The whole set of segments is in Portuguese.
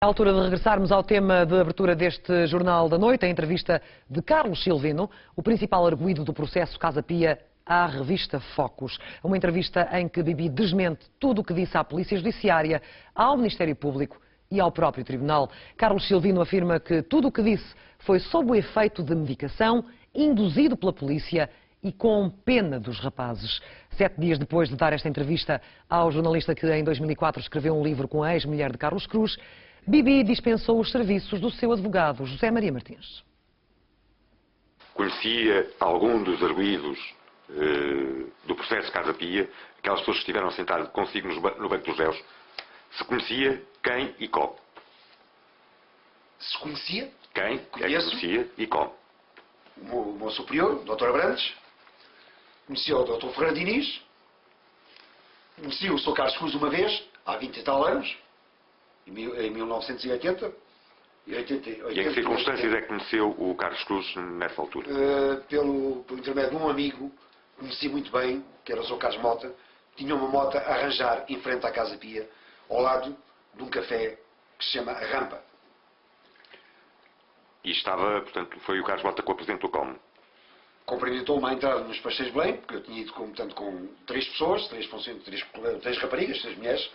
É a altura de regressarmos ao tema de abertura deste Jornal da Noite, a entrevista de Carlos Silvino, o principal arguido do processo Casa Pia à revista Focus. Uma entrevista em que Bibi desmente tudo o que disse à Polícia Judiciária, ao Ministério Público e ao próprio Tribunal. Carlos Silvino afirma que tudo o que disse foi sob o efeito de medicação, induzido pela polícia e com pena dos rapazes. 7 dias depois de dar esta entrevista ao jornalista que em 2004 escreveu um livro com a ex-mulher de Carlos Cruz, Bibi dispensou os serviços do seu advogado, José Maria Martins. Conhecia algum dos arguidos do processo Casa Pia, aquelas pessoas que estiveram sentadas consigo no banco dos réus. Se conhecia quem e como? Se conhecia? Quem é que conhecia e como? O meu superior, o Dr. Abrantes, conhecia o Dr. Ferrando Diniz, conhecia o Sr. Carlos Cruz uma vez, há 20 e tal anos, em 1980. E em que circunstâncias é que conheceu o Carlos Cruz nessa altura? Pelo intermédio de um amigo, conheci muito bem, que era o Sr. Carlos Mota, tinha uma moto a arranjar em frente à Casa Pia, ao lado de um café que se chama Rampa. E estava, portanto, foi o Carlos Mota que o apresentou como? Cumprimentou-me à entrada nos Pastéis de Belém, porque eu tinha ido com 3 pessoas, 3 raparigas, 3 mulheres.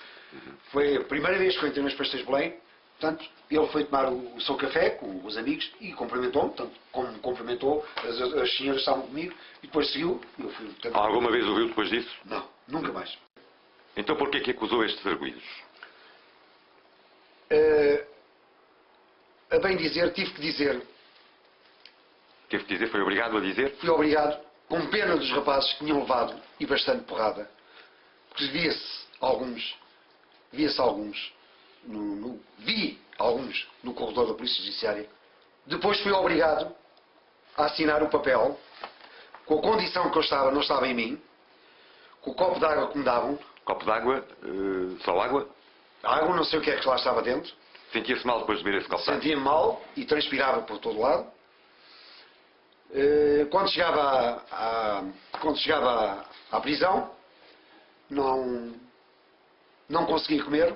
Foi a primeira vez que eu entrei nos Pastéis de Belém. Portanto, ele foi tomar o seu café com os amigos e cumprimentou-me, portanto, como me cumprimentou, as senhoras estavam comigo e depois seguiu. Eu fui, portanto, Alguma vez o viu depois disso? Não, nunca mais. Então porquê que acusou estes arguidos? A bem dizer, tive que dizer. Teve que dizer, foi obrigado a dizer? Fui obrigado, com pena dos rapazes que tinham levado e bastante porrada, porque via-se alguns vi alguns no corredor da Polícia Judiciária. Depois fui obrigado a assinar o papel, com a condição que eu estava, não estava em mim, com o copo de água que me davam. Copo de água? Só água? Água, não sei o que é que lá estava dentro. Sentia-se mal depois de beber esse copo de água? Sentia-me mal e transpirava por todo lado. Quando chegava à prisão, não conseguia comer,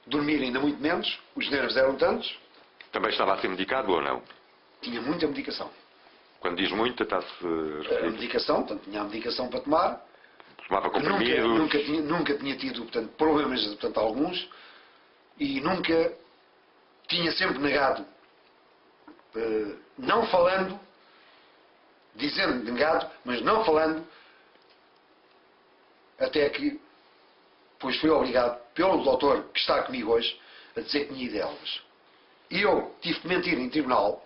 dormir ainda muito menos, os nervos eram tantos. Também estava a ser medicado ou não? Tinha muita medicação. Quando diz muita, está-se A medicação, portanto, tinha a medicação para tomar. Tomava comprimidos? Nunca tinha tido, portanto, problemas, portanto, alguns, e nunca tinha sempre negado, não falando, dizendo negado, mas não falando, até que pois fui obrigado pelo doutor que está comigo hoje a dizer que tinha idelas. E eu tive que mentir em tribunal.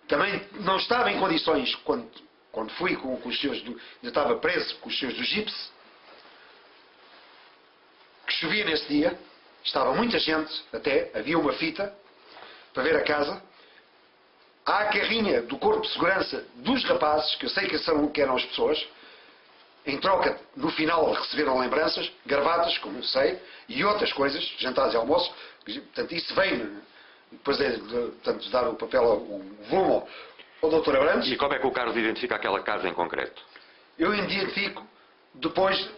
Também não estava em condições, quando fui com os senhores ainda estava preso com os senhores do GIPS, que chovia nesse dia, estava muita gente, até havia uma fita para ver a casa. Há a carrinha do Corpo de Segurança dos rapazes, que eu sei que eram as pessoas. Em troca, no final, receberam lembranças, gravatas, como eu sei, e outras coisas, jantares e almoços. Portanto, isso vem, depois de dar o papel, o volume ao Dr. Abrantes. E como é que o Carlos identifica aquela casa em concreto? Eu identifico depois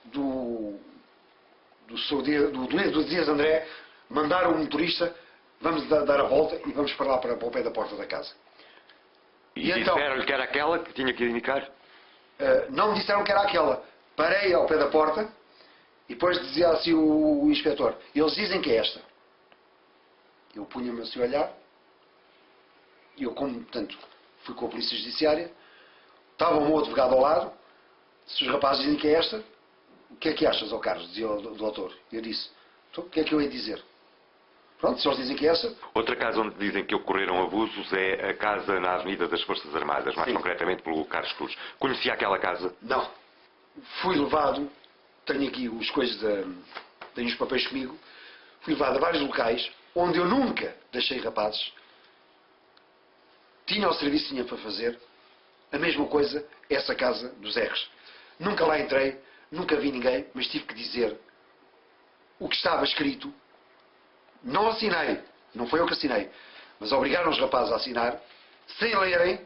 do Dias André mandar o motorista, vamos dar a volta e vamos para lá, para o pé da porta da casa. E então, disseram-lhe que era aquela que tinha que indicar? Não me disseram que era aquela. Parei ao pé da porta e depois dizia assim o inspetor: eles dizem que é esta. Eu punha-me assim a olhar e eu, como, portanto, fui com a Polícia Judiciária, estava o meu advogado ao lado. Se os rapazes dizem que é esta, o que é que achas, ó Carlos? Dizia o doutor. Eu disse: então, o que é que eu ia dizer? Pronto, se eles dizem que é essa. Outra casa onde dizem que ocorreram abusos é a casa na Avenida das Forças Armadas, mais concretamente pelo Carlos Cruz. Conhecia aquela casa? Não. Fui levado, tenho aqui os coisas, tenho os papéis comigo, fui levado a vários locais onde eu nunca deixei rapazes. Tinha o serviço que tinha para fazer. A mesma coisa, essa casa dos R's. Nunca lá entrei, nunca vi ninguém, mas tive que dizer o que estava escrito. Não assinei, não foi eu que assinei, mas obrigaram os rapazes a assinar, sem lerem,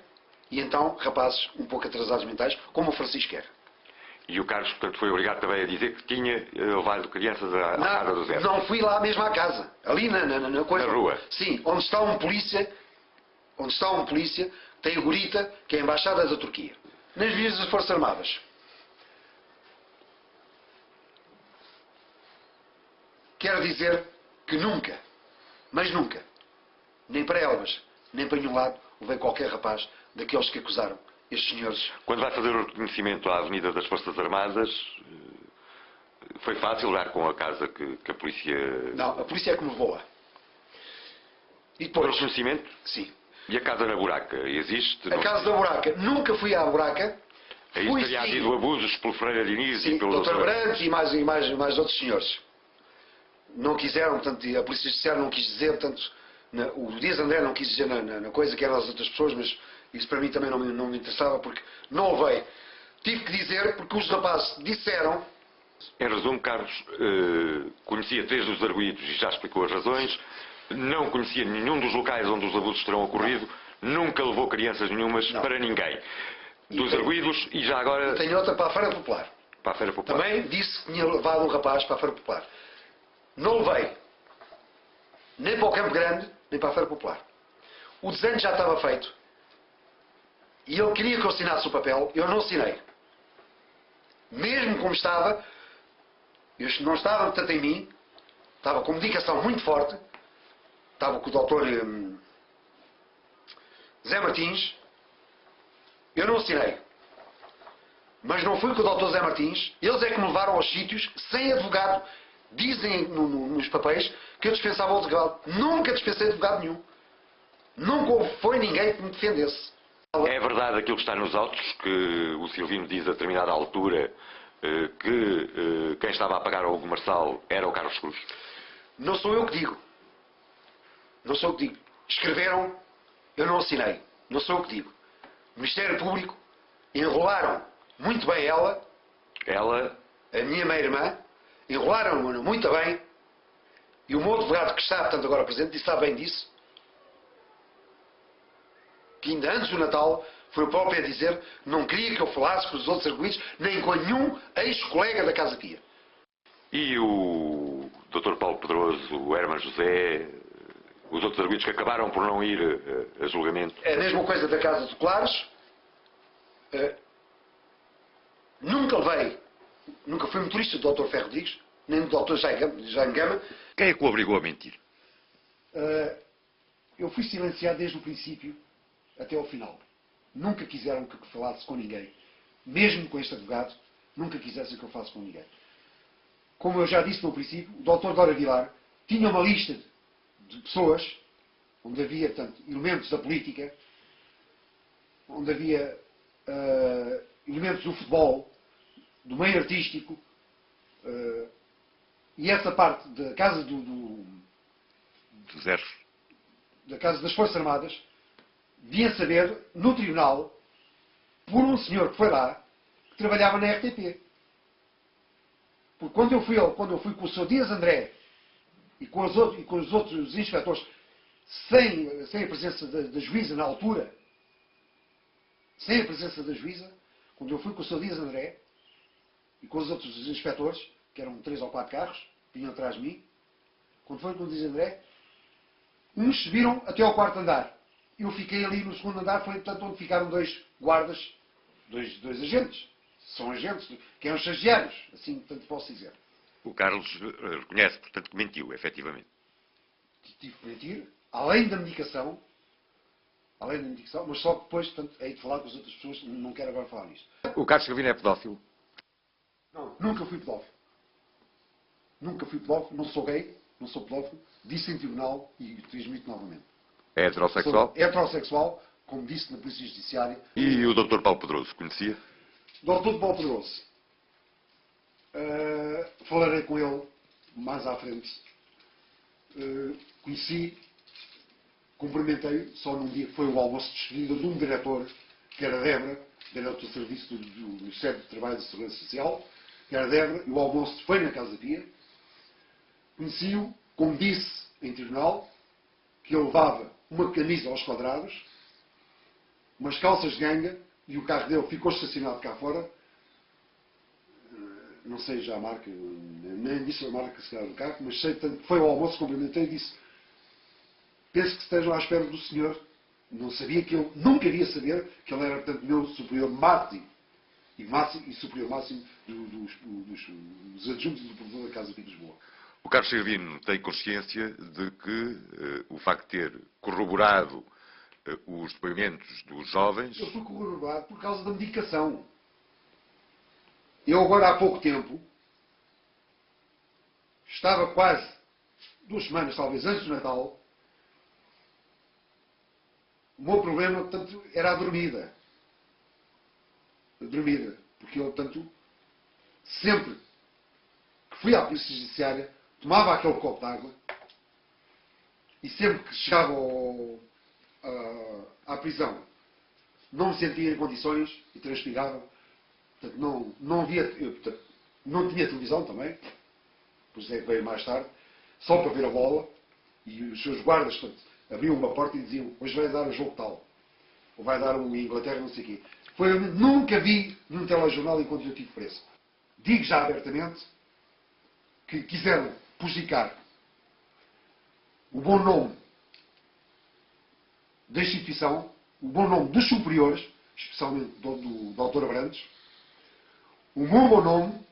e então, rapazes um pouco atrasados mentais, como o Francisco era. E o Carlos, portanto, foi obrigado também a dizer que tinha levado crianças à casa do Zé. Não fui lá mesmo à casa. Ali na coisa. Na rua? Sim, onde está um polícia, tem a Gurita, que é a Embaixada da Turquia. Nas vias das Forças Armadas. Quero dizer que nunca, mas nunca, nem para Elvas, nem para nenhum lado, levei qualquer rapaz daqueles que acusaram estes senhores. Quando vai fazer o reconhecimento à Avenida das Forças Armadas, foi fácil dar com a casa que a polícia... Não, a polícia é que me levou lá. E O depois... reconhecimento? Sim. E a casa na buraca? Existe? A casa da buraca. Nunca fui à buraca. Aí teria havido abusos pelo Ferreira Diniz sim, e pelo Dr. Branco e mais outros senhores. Não quiseram, portanto, a Polícia Judiciária não quis dizer, portanto, o Dias André não quis dizer na coisa que eram as outras pessoas, mas isso para mim também não me interessava, porque não levei. Tive que dizer, porque os rapazes disseram... Em resumo, Carlos conhecia 3 dos arguidos e já explicou as razões, não conhecia nenhum dos locais onde os abusos terão ocorrido, nunca levou crianças nenhumas para ninguém. Dos arguidos e já agora... E tenho outra para a Feira Popular. Para a Feira Popular. Também disse que tinha levado um rapaz para a Feira Popular. Não levei. Nem para o Campo Grande, nem para a Feira Popular. O desenho já estava feito. E ele queria que eu assinasse o papel. Eu não assinei. Mesmo como estava, eu não estava tanto em mim. Estava com medicação muito forte. Estava com o doutor Zé Martins. Eu não assinei. Mas não fui com o doutor Zé Martins. Eles é que me levaram aos sítios sem advogado. Dizem nos papéis que eu dispensava o advogado. Nunca dispensei advogado nenhum. Nunca foi ninguém que me defendesse. É verdade aquilo que está nos autos, que o Silvino diz a determinada altura que quem estava a pagar ao Hugo Marçal era o Carlos Cruz? Não sou eu que digo. Não sou eu que digo. Escreveram, eu não assinei. Não sou eu que digo. O Ministério Público enrolaram muito bem ela, a minha meia-irmã, enrolaram-me muito bem, e o meu advogado que está, portanto, agora presente, disse bem disso, que ainda antes do Natal foi o próprio a dizer que não queria que eu falasse com os outros arguidos, nem com nenhum ex-colega da Casa Pia. E o Dr. Paulo Pedroso, o Herman José, os outros arguidos que acabaram por não ir a julgamento? É a mesma coisa da Casa de Colares. Nunca fui motorista do Dr. Ferro Rodrigues, nem do Dr. Jaime Gama. Quem é que o obrigou a mentir? Eu fui silenciado desde o princípio até ao final. Nunca quiseram que eu falasse com ninguém. Mesmo com este advogado, nunca quisessem que eu falasse com ninguém. Como eu já disse no princípio, o Dr. Dora Vilar tinha uma lista de pessoas onde havia, portanto, elementos da política, onde havia elementos do futebol, do meio artístico, e essa parte da Casa da Casa das Forças Armadas vinha saber no tribunal por um senhor que foi lá que trabalhava na RTP. Porque quando eu fui com o Sr. Dias André e com os outros inspectores sem a presença da juíza na altura, sem a presença da juíza, quando eu fui com o Sr. Dias André e com os outros inspectores, que eram 3 ou 4 carros, que vinham atrás de mim, quando foi com o Dias André, uns subiram até ao 4º andar. Eu fiquei ali no 2º andar, foi portanto onde ficaram 2 guardas, dois agentes. São agentes, que eram estagiários, assim portanto posso dizer. O Carlos reconhece, portanto, que mentiu, efetivamente. Tive que mentir, além da medicação, mas só que depois, portanto, hei de falar com as outras pessoas, não quero agora falar nisto. O Carlos Silvino é pedófilo? Não, nunca fui pedófilo. Nunca fui pedófilo, não sou gay, não sou pedófilo, disse em tribunal e transmito novamente. É heterossexual? Sou heterossexual, como disse na Polícia Judiciária. E o Dr. Paulo Pedroso, conhecia? Dr. Paulo Pedroso. Falarei com ele mais à frente. Conheci, cumprimentei só num dia que foi o almoço de despedida de um diretor, que era Débora, diretor do Serviço do Ministério do Trabalho e da Segurança Social, que era Débora, e o almoço foi na Casa Pia. Conheci-o, como disse em tribunal, que ele levava uma camisa aos quadrados, umas calças de ganga, e o carro dele ficou estacionado cá fora, não sei já a marca, nem disse a marca se calhar do carro, mas sei tanto que foi ao almoço, cumprimentei e disse: penso que estejam à espera do senhor. Não sabia que eu, nunca iria saber que ele era, portanto, meu superior máximo e superior máximo dos adjuntos do provedor da Casa de Lisboa. O Carlos Silvino tem consciência de que o facto de ter corroborado os depoimentos dos jovens... Eu fui corroborado por causa da medicação. Eu agora há pouco tempo, estava quase 2 semanas, talvez, antes do Natal. O meu problema, portanto, era a dormida. A dormida. Porque eu, portanto, sempre que fui à Polícia Judiciária, tomava aquele copo de água e sempre que chegava à prisão não me sentia em condições e transpirava. Portanto, não havia, portanto, não tinha televisão também, pois é que veio mais tarde, só para ver a bola, e os seus guardas, portanto, abriam uma porta e diziam: hoje vai dar um jogo tal, ou vai dar um Inglaterra, não sei o quê. Nunca vi num telejornal enquanto eu tive preso. Digo já abertamente que quiseram prejudicar o bom nome da instituição, o bom nome dos superiores, especialmente do Dr. Abrantes, o meu bom nome,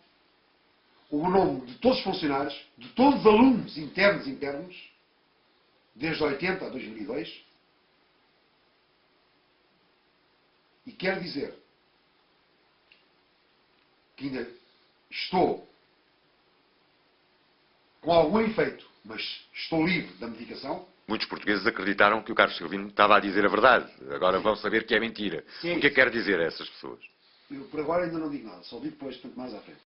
o bom nome de todos os funcionários, de todos os alunos internos e internos, desde 80 a 2002. E quero dizer que ainda estou com algum efeito, mas estou livre da medicação. Muitos portugueses acreditaram que o Carlos Silvino estava a dizer a verdade. Agora vão saber que é mentira. Sim. O que é que quer dizer a essas pessoas? Eu por agora ainda não digo nada, só digo depois, tanto mais à frente.